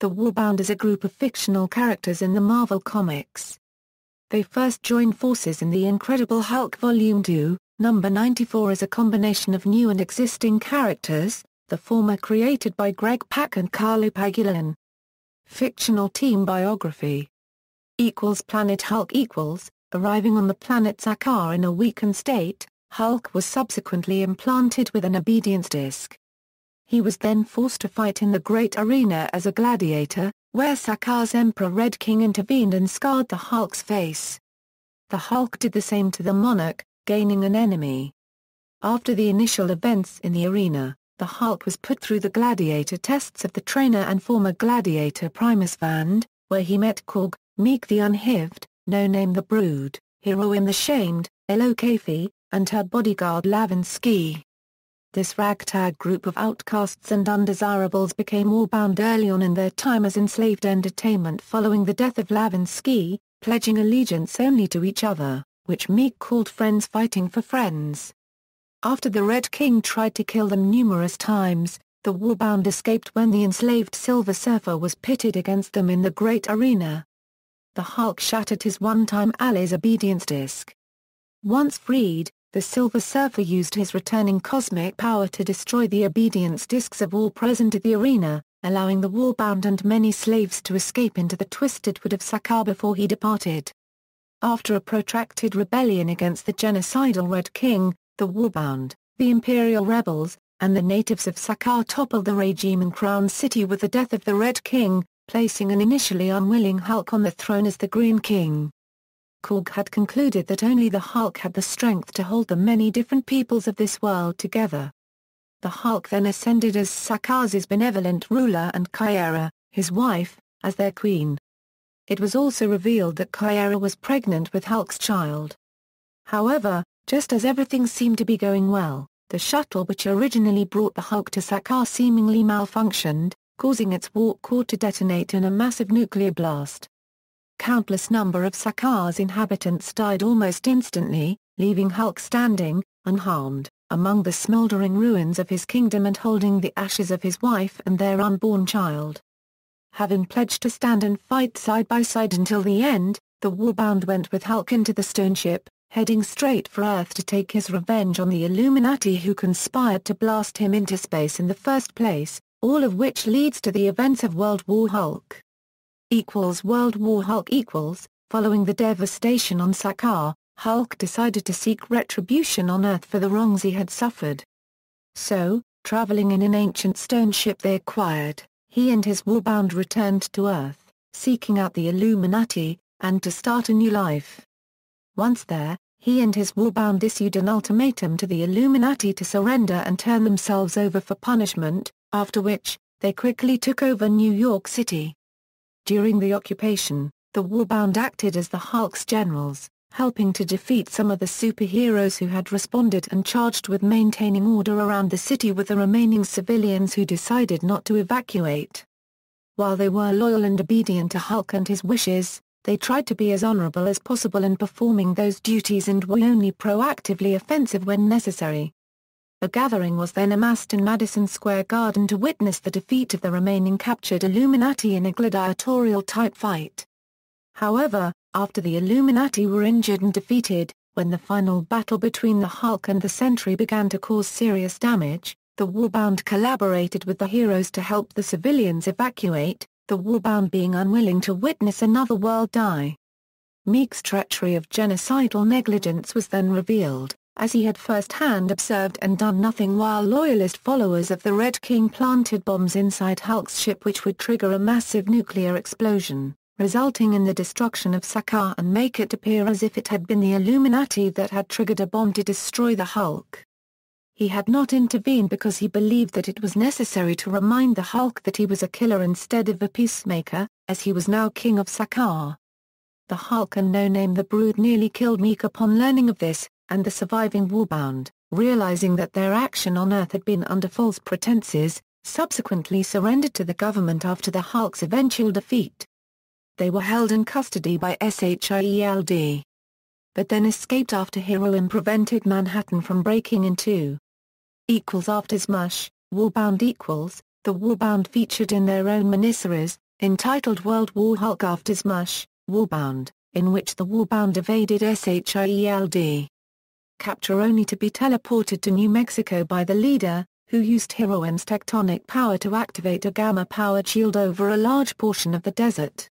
the Warbound is a group of fictional characters in the Marvel Comics. They first joined forces in The Incredible Hulk Volume 2, number 94 as a combination of new and existing characters, the former created by Greg Pak and Carlo Pagulayan. Fictional team biography. Planet Hulk arriving on the planet Sakaar in a weakened state, Hulk was subsequently implanted with an obedience disc. He was then forced to fight in the Great Arena as a gladiator, where Sakaar's Emperor Red King intervened and scarred the Hulk's face. The Hulk did the same to the Monarch, gaining an enemy. After the initial events in the arena, the Hulk was put through the gladiator tests of the trainer and former gladiator Primus Vand, where he met Korg, Meek the Unhived, No Name the Brood, Heroine the Shamed, Elo Kafi, and her bodyguard Lavinsky. This ragtag group of outcasts and undesirables became Warbound early on in their time as enslaved entertainment following the death of Lavinsky, pledging allegiance only to each other, which Meek called friends fighting for friends. After the Red King tried to kill them numerous times, the Warbound escaped when the enslaved Silver Surfer was pitted against them in the Great Arena. The Hulk shattered his one-time ally's obedience disc. Once freed, the Silver Surfer used his returning cosmic power to destroy the obedience discs of all present at the arena, allowing the Warbound and many slaves to escape into the Twisted Wood of Sakaar before he departed. After a protracted rebellion against the genocidal Red King, the Warbound, the Imperial rebels, and the natives of Sakaar toppled the regime in Crown City with the death of the Red King, placing an initially unwilling Hulk on the throne as the Green King. Korg had concluded that only the Hulk had the strength to hold the many different peoples of this world together. The Hulk then ascended as Sakaar's benevolent ruler and Kyera, his wife, as their queen. It was also revealed that Kyera was pregnant with Hulk's child. However, just as everything seemed to be going well, the shuttle which originally brought the Hulk to Sakaar seemingly malfunctioned, causing its warp core to detonate in a massive nuclear blast. Countless number of Sakaar's inhabitants died almost instantly, leaving Hulk standing, unharmed, among the smoldering ruins of his kingdom and holding the ashes of his wife and their unborn child. Having pledged to stand and fight side by side until the end, the Warbound went with Hulk into the stone ship, heading straight for Earth to take his revenge on the Illuminati who conspired to blast him into space in the first place, all of which leads to the events of World War Hulk. World War Hulk Following the devastation on Sakaar, Hulk decided to seek retribution on Earth for the wrongs he had suffered. So, traveling in an ancient stone ship they acquired, he and his Warbound returned to Earth, seeking out the Illuminati, and to start a new life. Once there, he and his Warbound issued an ultimatum to the Illuminati to surrender and turn themselves over for punishment, after which, they quickly took over New York City. During the occupation, the Warbound acted as the Hulk's generals, helping to defeat some of the superheroes who had responded and charged with maintaining order around the city with the remaining civilians who decided not to evacuate. While they were loyal and obedient to Hulk and his wishes, they tried to be as honorable as possible in performing those duties and were only proactively offensive when necessary. A gathering was then amassed in Madison Square Garden to witness the defeat of the remaining captured Illuminati in a gladiatorial-type fight. However, after the Illuminati were injured and defeated, when the final battle between the Hulk and the Sentry began to cause serious damage, the Warbound collaborated with the heroes to help the civilians evacuate, the Warbound being unwilling to witness another world die. Meek's treachery of genocidal negligence was then revealed, as he had first-hand observed and done nothing while loyalist followers of the Red King planted bombs inside Hulk's ship which would trigger a massive nuclear explosion, resulting in the destruction of Sakaar and make it appear as if it had been the Illuminati that had triggered a bomb to destroy the Hulk. He had not intervened because he believed that it was necessary to remind the Hulk that he was a killer instead of a peacemaker, as he was now king of Sakaar. The Hulk and No Name the Brood nearly killed Meek upon learning of this, and the surviving Warbound, realizing that their action on Earth had been under false pretenses, subsequently surrendered to the government after the Hulk's eventual defeat. They were held in custody by SHIELD, but then escaped after Heroine prevented Manhattan from breaking into. After Smush, Warbound the Warbound featured in their own miniseries, entitled World War Hulk After Smush, Warbound, in which the Warbound evaded SHIELD capture only to be teleported to New Mexico by the leader, who used Heroim's tectonic power to activate a gamma-powered shield over a large portion of the desert.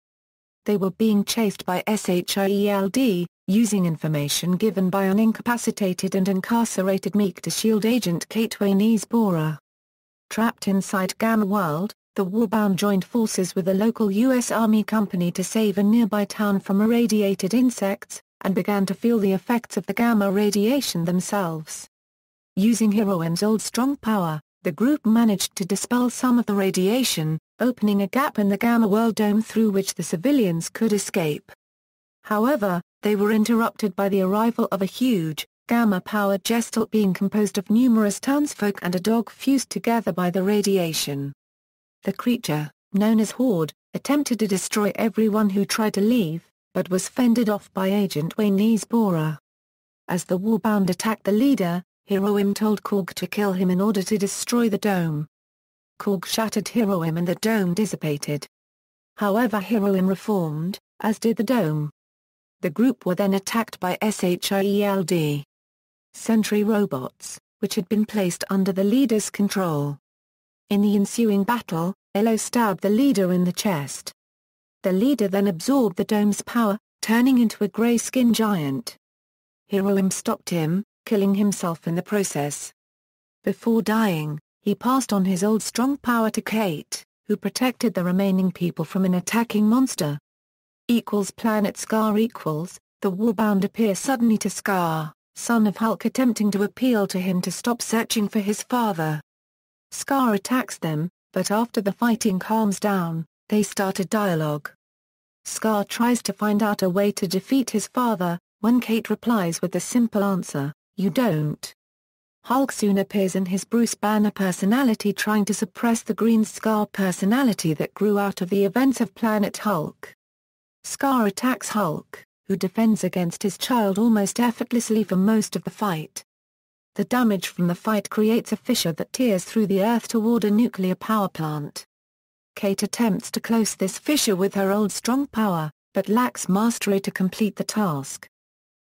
They were being chased by SHIELD, using information given by an incapacitated and incarcerated Meek to shield agent Kate Waynesboro. Trapped inside Gamma World, the Warbound joined forces with a local U.S. Army company to save a nearby town from irradiated insects, and began to feel the effects of the gamma radiation themselves. Using Heroim's old strong power, the group managed to dispel some of the radiation, opening a gap in the Gamma World dome through which the civilians could escape. However, they were interrupted by the arrival of a huge, gamma-powered gestalt being composed of numerous townsfolk and a dog fused together by the radiation. The creature, known as Horde, attempted to destroy everyone who tried to leave, but was fended off by Agent Waynesboro. As the Warbound attacked the leader, Heroim told Korg to kill him in order to destroy the dome. Korg shattered Heroim and the dome dissipated. However, Heroim reformed, as did the dome. The group were then attacked by SHIELD sentry robots, which had been placed under the leader's control. In the ensuing battle, Elo stabbed the leader in the chest. The leader then absorbed the dome's power, turning into a grey-skinned giant. Heroim stopped him, killing himself in the process. Before dying, he passed on his old strong power to Kate, who protected the remaining people from an attacking monster. Planet Scar the Warbound appears suddenly to Scar, son of Hulk, attempting to appeal to him to stop searching for his father. Scar attacks them, but after the fighting calms down, they start a dialogue. Scar tries to find out a way to defeat his father, when Kate replies with the simple answer, "You don't." Hulk soon appears in his Bruce Banner personality, trying to suppress the Green Scar personality that grew out of the events of Planet Hulk. Scar attacks Hulk, who defends against his child almost effortlessly for most of the fight. The damage from the fight creates a fissure that tears through the earth toward a nuclear power plant. Kate attempts to close this fissure with her old strong power, but lacks mastery to complete the task.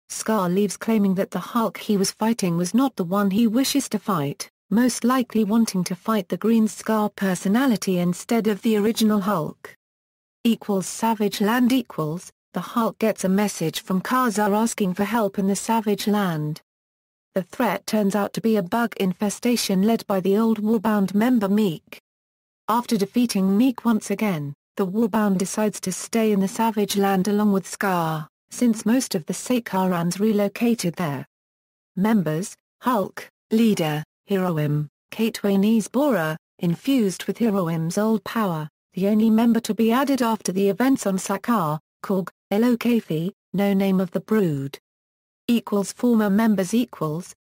Scar leaves, claiming that the Hulk he was fighting was not the one he wishes to fight, most likely wanting to fight the Green Scar personality instead of the original Hulk. Savage Land the Hulk gets a message from Kazar asking for help in the Savage Land. The threat turns out to be a bug infestation led by the old Warbound member Meek. After defeating Meek once again, the Warbound decides to stay in the Savage Land along with Scar, since most of the Sakarans relocated there. Members: Hulk, leader, Heroim, Kate Waynesboro, infused with Heroim's old power, the only member to be added after the events on Sakaar, Korg, Elo Kafi, no name of the Brood. Former members: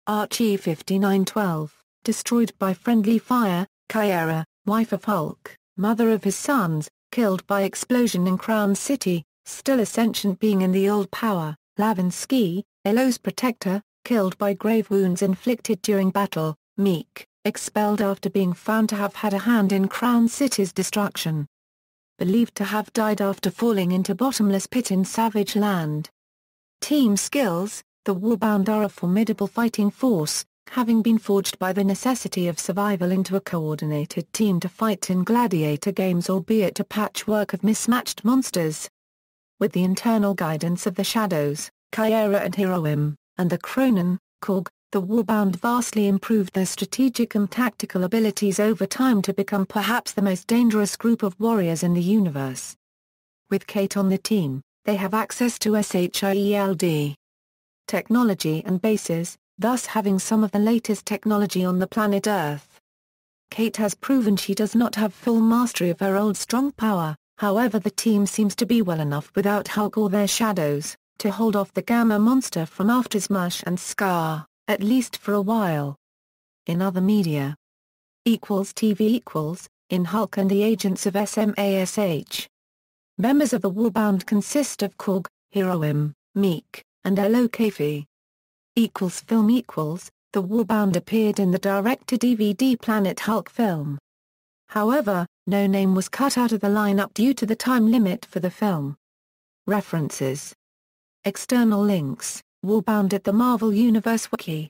Archie 5912, destroyed by friendly fire, Kyera, wife of Hulk, mother of his sons, killed by explosion in Crown City, still a sentient being in the old power, Lavinsky, Elo's protector, killed by grave wounds inflicted during battle, Meek, expelled after being found to have had a hand in Crown City's destruction. Believed to have died after falling into bottomless pit in Savage Land. Team skills: the Warbound are a formidable fighting force, having been forged by the necessity of survival into a coordinated team to fight in gladiator games, albeit a patchwork of mismatched monsters. With the internal guidance of the Shadows, Kyera and Heroim, and the Kronen, Korg, the Warbound vastly improved their strategic and tactical abilities over time to become perhaps the most dangerous group of warriors in the universe. With Kate on the team, they have access to SHIELD technology and bases, thus having some of the latest technology on the planet Earth. Kate has proven she does not have full mastery of her old strong power, however the team seems to be well enough without Hulk or their Shadows, to hold off the Gamma monster from After Smush and Scar, at least for a while. In other media. TV in Hulk and the Agents of SMASH. Members of the Warbound consist of Korg, Heroim, Meek, and Elo Kafi. Film the Warbound appeared in the direct-to-DVD Planet Hulk film. However, No Name was cut out of the lineup due to the time limit for the film. References. External links: Warbound at the Marvel Universe Wiki.